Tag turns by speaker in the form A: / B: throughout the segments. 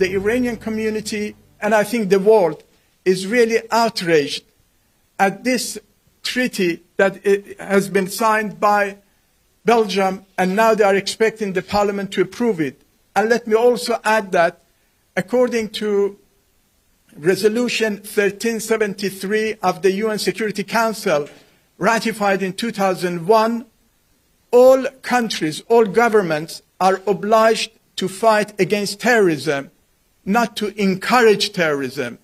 A: the Iranian community, and I think the world, is really outraged at this treaty that has been signed by Belgium, and now they are expecting the parliament to approve it. And let me also add that according to Resolution 1373 of the UN Security Council, ratified in 2001, all countries, all governments are obliged to fight against terrorism, not to encourage terrorism.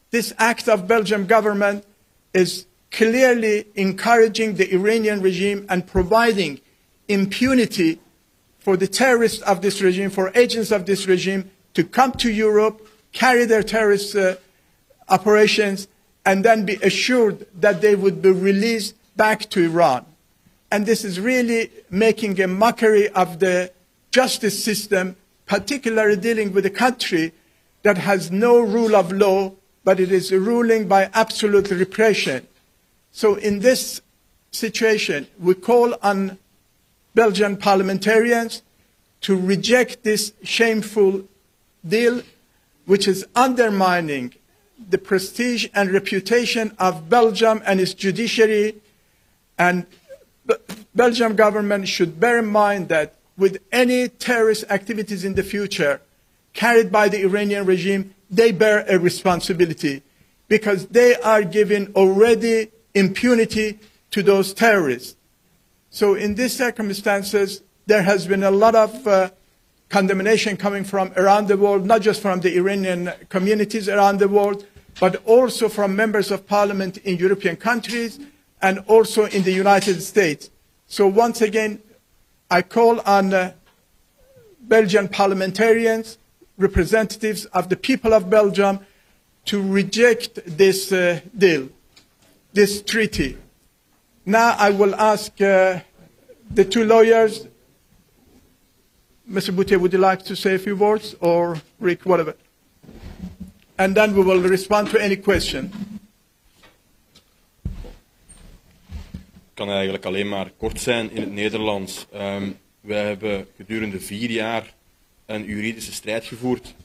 A: This act of Belgian government is clearly encouraging the Iranian regime and providing impunity for the terrorists of this regime, for agents of this regime to come to Europe, carry their terrorist operations, and then be assured that they would be released back to Iran. And this is really making a mockery of the justice system, particularly dealing with a country that has no rule of law, but it is ruling by absolute repression. So in this situation, we call on Belgian parliamentarians to reject this shameful deal, which is undermining the prestige and reputation of Belgium and its judiciary. And the Belgian government should bear in mind that with any terrorist activities in the future carried by the Iranian regime, they bear a responsibility because they are giving already impunity to those terrorists. So in these circumstances, there has been a lot of condemnation coming from around the world, not just from the Iranian communities around the world, but also from members of parliament in European countries and also in the United States. So once again, I call on Belgian parliamentarians, representatives of the people of Belgium, to reject this deal, this treaty. Now I will ask the two lawyers. Mr. Boutier, would you like to say a few words, or Rick, whatever? And then we will respond to any question.
B: Ik kan eigenlijk alleen maar kort zijn in het Nederlands. Wij hebben gedurende 4 jaar een juridische strijd gevoerd.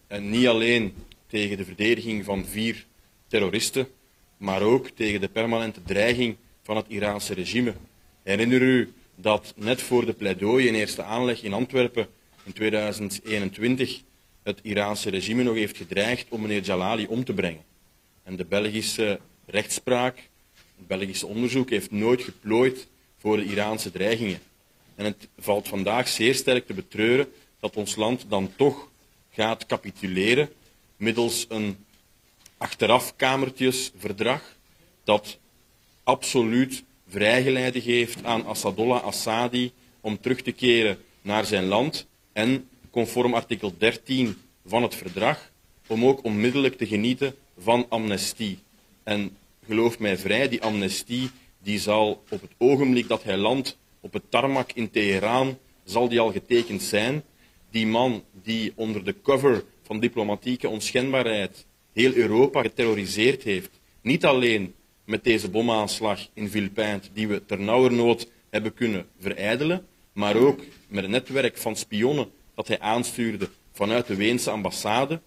B: En niet alleen tegen de verdediging van 4 terroristen, maar ook tegen de permanente dreiging van het Iraanse regime. Herinner u dat net voor de pleidooi in eerste aanleg in Antwerpen in 2021 het Iraanse regime nog heeft gedreigd om meneer Jalali om te brengen. En de Belgische rechtspraak, het Belgische onderzoek heeft nooit geplooid voor de Iraanse dreigingen. En het valt vandaag zeer sterk te betreuren dat ons land dan toch gaat capituleren middels een achterafkamertjesverdrag dat absoluut vrijgeleide geeft aan Assadollah Assadi om terug te keren naar zijn land en, conform artikel 13 van het verdrag, om ook onmiddellijk te genieten van amnestie. En geloof mij vrij, die amnestie die zal op het ogenblik dat hij landt op het tarmac in Teheran, zal die al getekend zijn. Die man die onder de cover van diplomatieke onschendbaarheid heel Europa geterroriseerd heeft, niet alleen met deze bomaanslag in Villepinte, die we ternauwernood hebben kunnen verijdelen, maar ook met een netwerk van spionnen dat hij aanstuurde vanuit de Weense ambassade.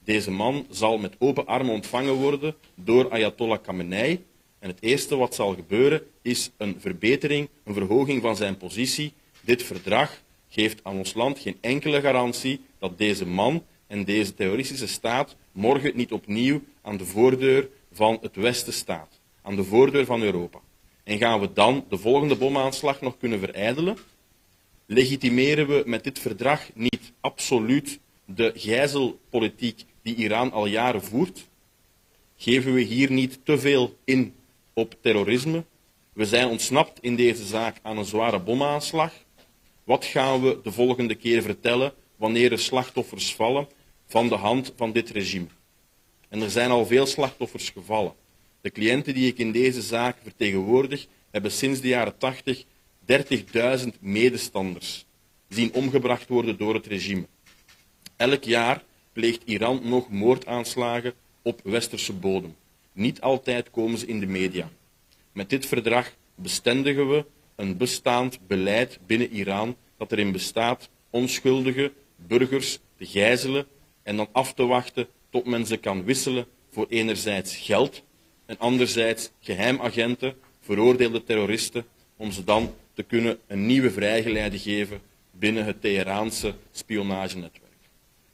B: Deze man zal met open armen ontvangen worden door Ayatollah Khamenei. En het eerste wat zal gebeuren is een verbetering, een verhoging van zijn positie. Dit verdrag geeft aan ons land geen enkele garantie dat deze man en deze terroristische staat morgen niet opnieuw aan de voordeur van het Westen staat, aan de voordeur van Europa. En gaan we dan de volgende bomaanslag nog kunnen verijdelen? Legitimeren we met dit verdrag niet absoluut de gijzelpolitiek die Iran al jaren voert? Geven we hier niet te veel in op terrorisme? We zijn ontsnapt in deze zaak aan een zware bomaanslag. Wat gaan we de volgende keer vertellen wanneer er slachtoffers vallen van de hand van dit regime? En er zijn al veel slachtoffers gevallen. De cliënten die ik in deze zaak vertegenwoordig, hebben sinds de jaren 80 30.000 medestanders zien omgebracht worden door het regime. Elk jaar pleegt Iran nog moordaanslagen op westerse bodem. Niet altijd komen ze in de media. Met dit verdrag bestendigen we een bestaand beleid binnen Iran dat erin bestaat onschuldige burgers te gijzelen en dan af te wachten tot men ze kan wisselen voor enerzijds geld en anderzijds geheimagenten, veroordeelde terroristen, om ze dan te kunnen een nieuwe vrijgeleide geven binnen het Teheraanse spionagenetwerk.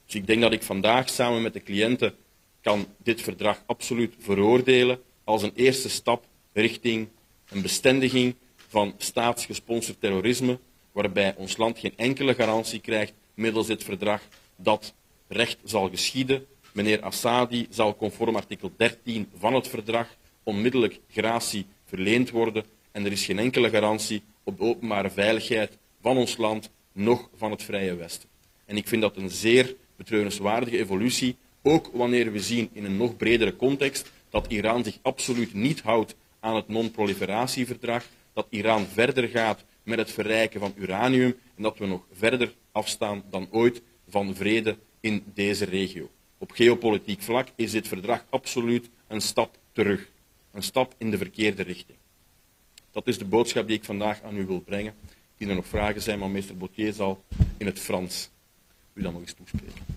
B: Dus ik denk dat ik vandaag samen met de cliënten kan dit verdrag absoluut veroordelen als een eerste stap richting een bestendiging van staatsgesponsord terrorisme, waarbij ons land geen enkele garantie krijgt middels dit verdrag dat recht zal geschieden. Meneer Assadi zal conform artikel 13 van het verdrag onmiddellijk gratie verleend worden en er is geen enkele garantie op de openbare veiligheid van ons land, noch van het Vrije Westen. En ik vind dat een zeer betreurenswaardige evolutie, ook wanneer we zien in een nog bredere context dat Iran zich absoluut niet houdt aan het non-proliferatieverdrag, dat Iran verder gaat met het verrijken van uranium en dat we nog verder afstaan dan ooit van vrede in deze regio. Op geopolitiek vlak is dit verdrag absoluut een stap terug, een stap in de verkeerde richting. Dat is de boodschap die ik vandaag aan u wil brengen. Indien er nog vragen zijn, maar meester Bautier zal in het Frans u dan nog eens toespreken.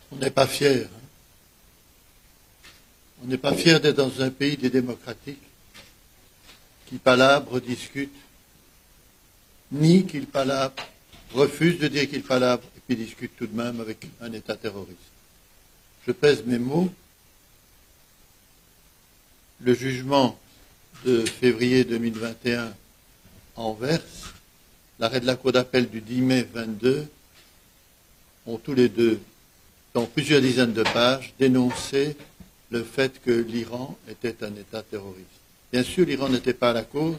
C: On n'est pas fiers. Hein. On n'est pas fiers d'être dans un pays des démocratiques qui palabre, discute, nie qu'il palabre, refuse de dire qu'il palabre, et puis discute tout de même avec un État terroriste. Je pèse mes mots. Le jugement de février 2021 à Anvers, l'arrêt de la Cour d'appel du 10 mai 22, ont tous les deux, dans plusieurs dizaines de pages, dénoncé le fait que l'Iran était un État terroriste. Bien sûr, l'Iran n'était pas à la cause,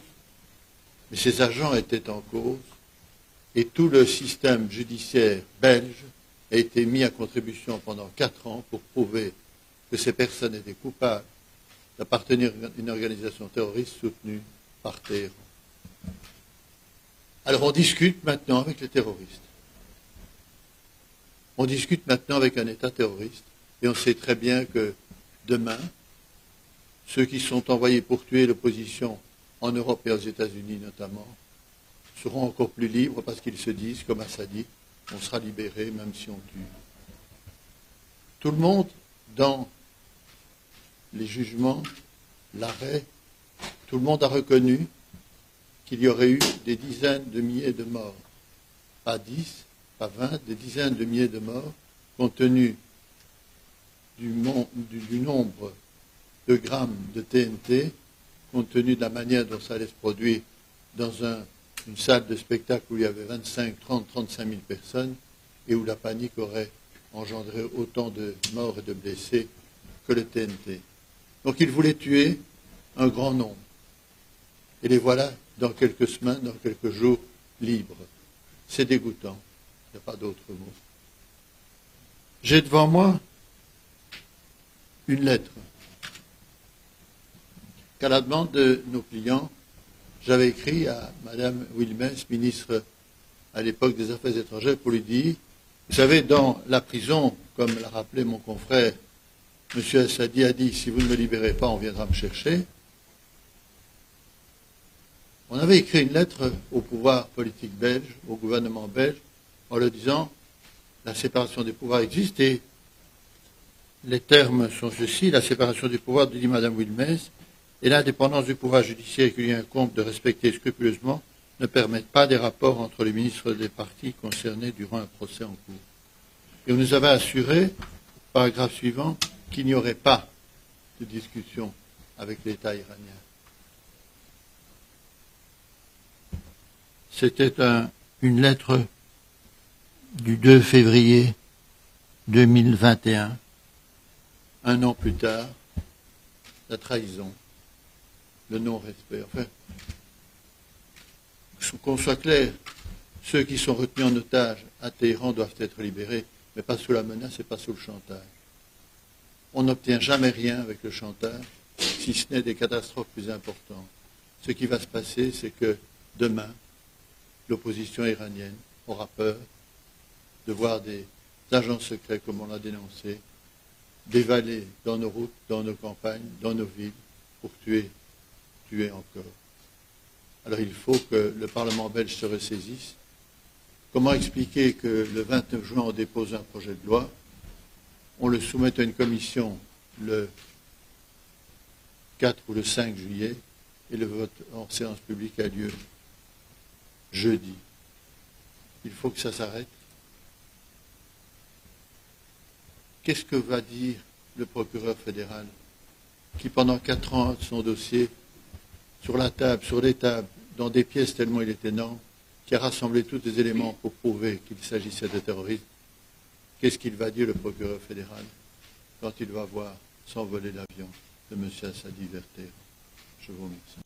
C: mais ses agents étaient en cause, et tout le système judiciaire belge a été mis à contribution pendant 4 ans pour prouver que ces personnes étaient coupables d'appartenir à une organisation terroriste soutenue par Téhéran. Alors on discute maintenant avec les terroristes. On discute maintenant avec un État terroriste, et on sait très bien que demain, ceux qui sont envoyés pour tuer l'opposition en Europe et aux États-Unis notamment, seront encore plus libres parce qu'ils se disent, comme Assadi, on sera libéré même si on tue. Tout le monde, dans les jugements, l'arrêt, tout le monde a reconnu qu'il y aurait eu des dizaines de milliers de morts. Pas 10, pas 20, des dizaines de milliers de morts, compte tenu du nombre de grammes de TNT, compte tenu de la manière dont ça allait se produire dans une salle de spectacle où il y avait 25, 30, 35 000 personnes et où la panique aurait engendré autant de morts et de blessés que le TNT. Donc ils voulaient tuer un grand nombre. Et les voilà dans quelques semaines, dans quelques jours, libres. C'est dégoûtant. Il n'y a pas d'autre mot. J'ai devant moi une lettre qu'à la demande de nos clients, j'avais écrit à Madame Wilmès, ministre à l'époque des Affaires étrangères, pour lui dire, vous savez, dans la prison, comme l'a rappelé mon confrère, M. Assadi a dit, si vous ne me libérez pas, on viendra me chercher. On avait écrit une lettre au pouvoir politique belge, au gouvernement belge, en leur disant, la séparation des pouvoirs existe et les termes sont ceux-ci, la séparation des pouvoirs, dit Mme Wilmès, et l'indépendance du pouvoir judiciaire qui lui incombe de respecter scrupuleusement ne permettent pas des rapports entre les ministres des partis concernés durant un procès en cours. Et on nous avait assuré, paragraphe suivant, qu'il n'y aurait pas de discussion avec l'État iranien. C'était une lettre du 2 février 2021, un an plus tard, la trahison, le non-respect. Enfin, qu'on soit clair, ceux qui sont retenus en otage à Téhéran doivent être libérés, mais pas sous la menace et pas sous le chantage. On n'obtient jamais rien avec le chantage, si ce n'est des catastrophes plus importantes. Ce qui va se passer, c'est que demain, l'opposition iranienne aura peur de voir des agents secrets, comme on l'a dénoncé, dévaler dans nos routes, dans nos campagnes, dans nos villes, pour tuer encore. Alors il faut que le Parlement belge se ressaisisse. Comment expliquer que le 29 juin, on dépose un projet de loi, on le soumette à une commission le 4 ou le 5 juillet, et le vote en séance publique a lieu jeudi. Il faut que ça s'arrête. Qu'est-ce que va dire le procureur fédéral qui, pendant 4 ans, a son dossier sur la table, sur les tables, dans des pièces tellement il est énorme, qui a rassemblé tous les éléments pour prouver qu'il s'agissait de terrorisme? Qu'est-ce qu'il va dire, le procureur fédéral, quand il va voir s'envoler l'avion de M. Assadi vers Téhéran? Je vous remercie.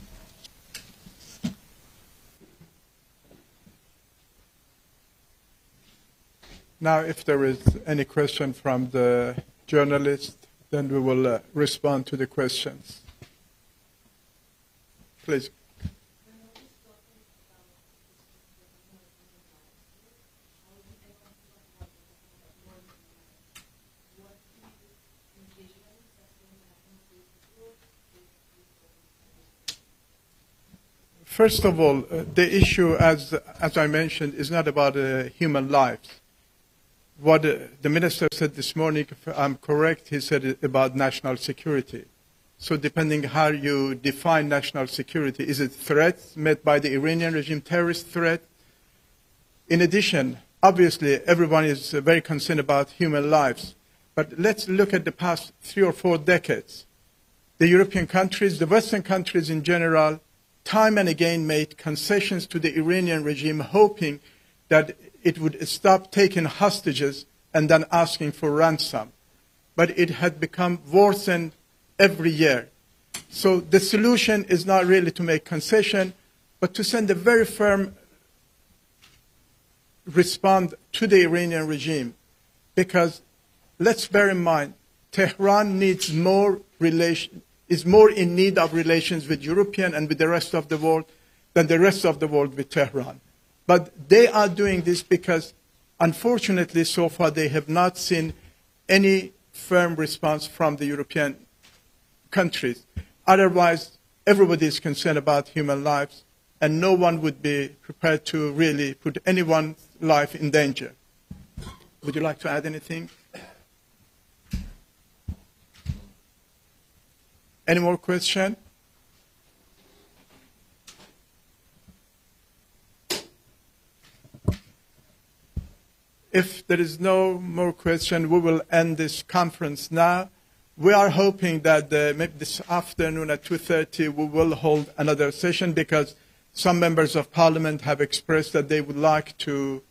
A: Now, if there is any question from the journalist, then we will respond to the questions. Please. First of all, the issue, as I mentioned, is not about human lives. What the minister said this morning, if I'm correct, he said it about national security. So depending how you define national security, is it threats made by the Iranian regime, terrorist threat? In addition, obviously, everyone is very concerned about human lives. But let's look at the past 3 or 4 decades. The European countries, the Western countries in general, time and again made concessions to the Iranian regime, hoping that it would stop taking hostages and then asking for ransom. But it had become worsened every year. So the solution is not really to make concession, but to send a very firm response to the Iranian regime. Because let's bear in mind, Tehran needs more is more in need of relations with European and with the rest of the world than the rest of the world with Tehran. But they are doing this because, unfortunately, so far they have not seen any firm response from the European countries. Otherwise, everybody is concerned about human lives, and no one would be prepared to really put anyone's life in danger. Would you like to add anything? Any more questions? If there is no more question, we will end this conference now. We are hoping that maybe this afternoon at 2:30 we will hold another session, because some members of parliament have expressed that they would like to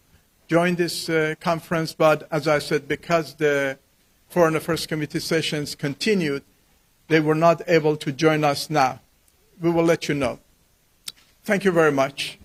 A: join this conference. But as I said, because the Foreign Affairs Committee sessions continued, they were not able to join us now. We will let you know. Thank you very much.